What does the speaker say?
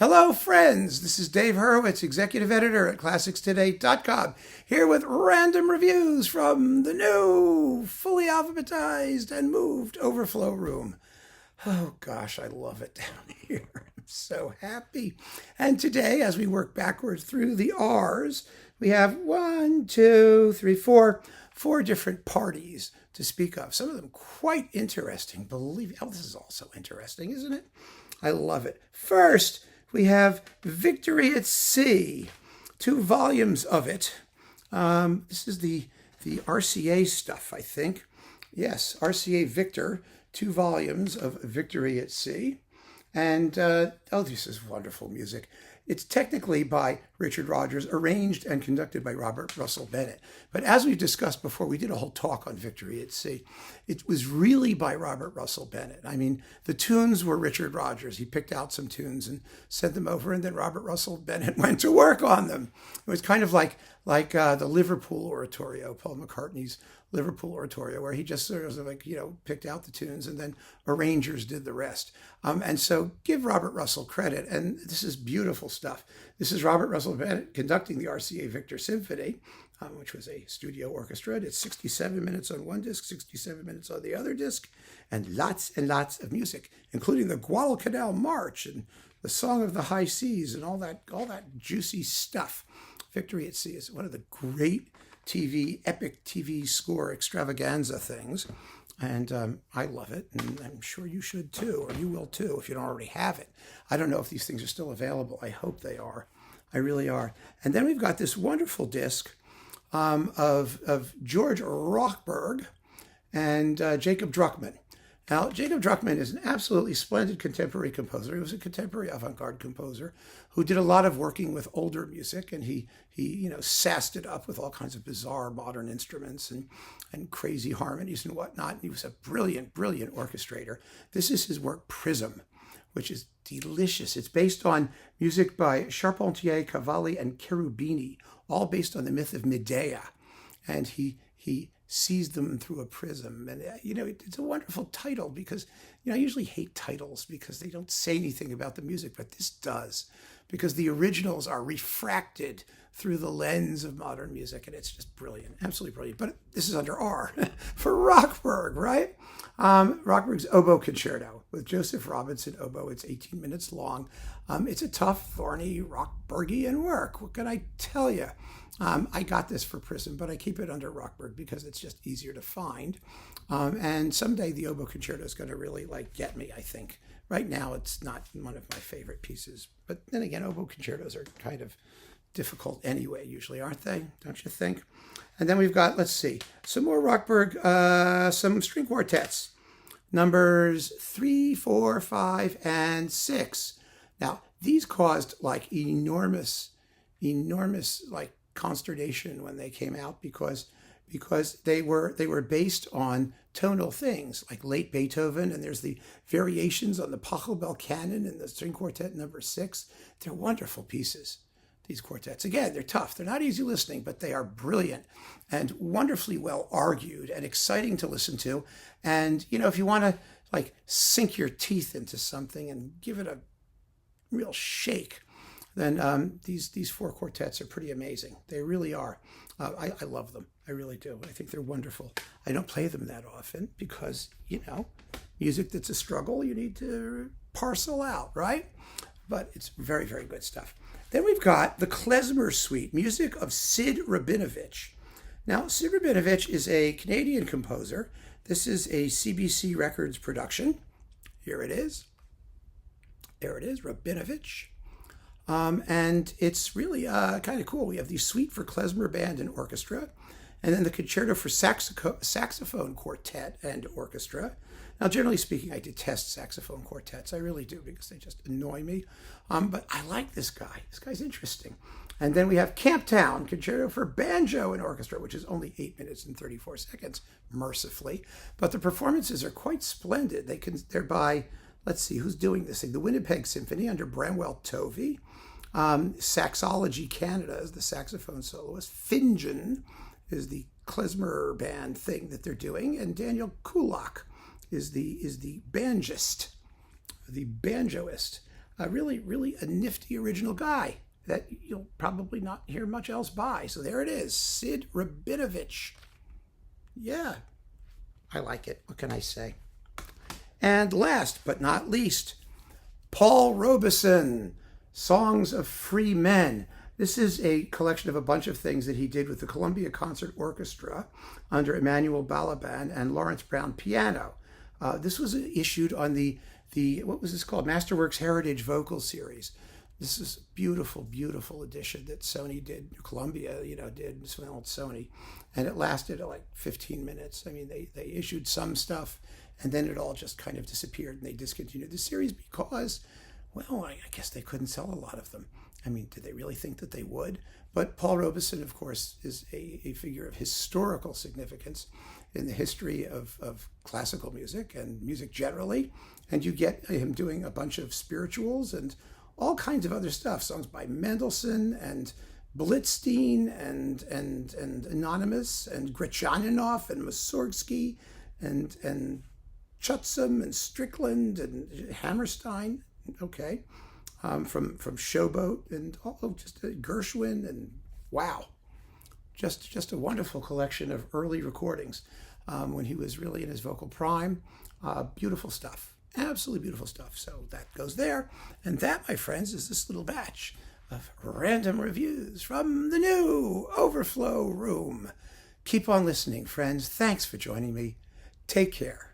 Hello, friends. This is Dave Hurwitz, executive editor at ClassicsToday.com, here with random reviews from the new, fully alphabetized and moved Overflow room. Oh, gosh, I love it down here. I'm so happy. And today, as we work backwards through the R's, we have four different parties to speak of. Some of them quite interesting. Believe me. Oh, this is also interesting, isn't it? I love it. First, we have Victory at Sea, 2 volumes of it. This is the RCA stuff, I think. Yes, RCA Victor, 2 volumes of Victory at Sea. And, this is wonderful music. It's technically by Richard Rodgers, arranged and conducted by Robert Russell Bennett. But as we've discussed before, we did a whole talk on Victory at Sea. It was really by Robert Russell Bennett. I mean, the tunes were Richard Rodgers. He picked out some tunes and sent them over, and then Robert Russell Bennett went to work on them. It was kind of like the Liverpool Oratorio, Paul McCartney's Liverpool Oratorio, where he just sort of picked out the tunes and then arrangers did the rest. And so give Robert Russell credit. And this is beautiful stuff. This is Robert Russell Bennett conducting the RCA Victor Symphony, which was a studio orchestra. It's 67 minutes on one disc, 67 minutes on the other disc, and lots of music, including the Guadalcanal March and the Song of the High Seas and all that juicy stuff. Victory at Sea is one of the great epic TV score extravaganza things. And I love it, and I'm sure you should too, or you will too if you don't already have it. I don't know if these things are still available. I hope they are. I really are. And then we've got this wonderful disc of George Rochberg and Jacob Druckmann. Now, Jacob Druckmann is an absolutely splendid contemporary composer. He was a contemporary avant-garde composer who did a lot of working with older music, and he sassed it up with all kinds of bizarre modern instruments and crazy harmonies and whatnot. And he was a brilliant orchestrator. This is his work, Prism, which is delicious. It's based on music by Charpentier, Cavalli, and Cherubini, all based on the myth of Medea. And he sees them through a prism. And, it's a wonderful title because, I usually hate titles because they don't say anything about the music, but this does, because the originals are refracted through the lens of modern music, and it's just brilliant, absolutely brilliant. But this is under R for Rochberg, right? Rochberg's Oboe Concerto with Joseph Robinson oboe. It's 18 minutes long. It's a tough, thorny, Rochbergian work. What can I tell you? I got this for Prism, but I keep it under Rochberg because it's just easier to find. And someday the Oboe Concerto is going to really get me, I think. Right now, it's not one of my favorite pieces. But then again, Oboe Concertos are kind of difficult anyway, usually, aren't they? Don't you think? And then we've got, let's see, some more Rochberg, some string quartets, numbers 3, 4, 5, and 6. Now, these caused enormous consternation when they came out because they were based on tonal things like late Beethoven, and there's the variations on the Pachelbel canon in the string quartet number 6. They're wonderful pieces, these quartets. Again, they're tough. They're not easy listening, but they are brilliant and wonderfully well argued and exciting to listen to. And, if you want to sink your teeth into something and give it a real shake, then these 4 quartets are pretty amazing. They really are. I love them. I really do. I think they're wonderful. I don't play them that often because, music that's a struggle, you need to parcel out, right? But it's very, very good stuff. Then we've got the Klezmer Suite, music of Sid Robinovitch. Now, Sid Robinovitch is a Canadian composer. This is a CBC Records production. Here it is. There it is, Robinovitch. And it's really kind of cool. We have the suite for klezmer band and orchestra, and then the concerto for saxophone quartet and orchestra. Now, generally speaking, I detest saxophone quartets. I really do, because they just annoy me. But I like this guy. This guy's interesting. And then we have Camptown, concerto for banjo and orchestra, which is only 8 minutes and 34 seconds, mercifully. But the performances are quite splendid. They're by, let's see, who's doing this thing? The Winnipeg Symphony under Bramwell Tovey. Saxology Canada is the saxophone soloist. Fingen is the klezmer band thing that they're doing. And Daniel Kulak is the banjoist, the banjoist. really a nifty original guy that you'll probably not hear much else by. So there it is, Sid Robinovitch. Yeah, I like it. What can I say? And last but not least, Paul Robeson, Songs of Free Men. This is a collection of a bunch of things that he did with the Columbia Concert Orchestra under Emmanuel Balaban and Lawrence Brown piano. This was issued on the what was this called? Masterworks Heritage Vocal Series. This is a beautiful, beautiful edition that Sony did, Columbia, did, Sony. And it lasted like 15 minutes. I mean, they issued some stuff and then it all just kind of disappeared and they discontinued the series because, well, I guess they couldn't sell a lot of them. I mean, did they really think that they would? But Paul Robeson, of course, is a figure of historical significance in the history of classical music and music generally. And you get him doing a bunch of spirituals and all kinds of other stuff, songs by Mendelssohn and Blitzstein and Anonymous and Gretchaninov and Mussorgsky and Chutzum and Strickland and Hammerstein, okay, from Showboat and just Gershwin, and wow, just a wonderful collection of early recordings when he was really in his vocal prime. Beautiful stuff. Absolutely beautiful stuff. So that goes there. And that, my friends, is this little batch of random reviews from the new Overflow room. Keep on listening, friends. Thanks for joining me. Take care.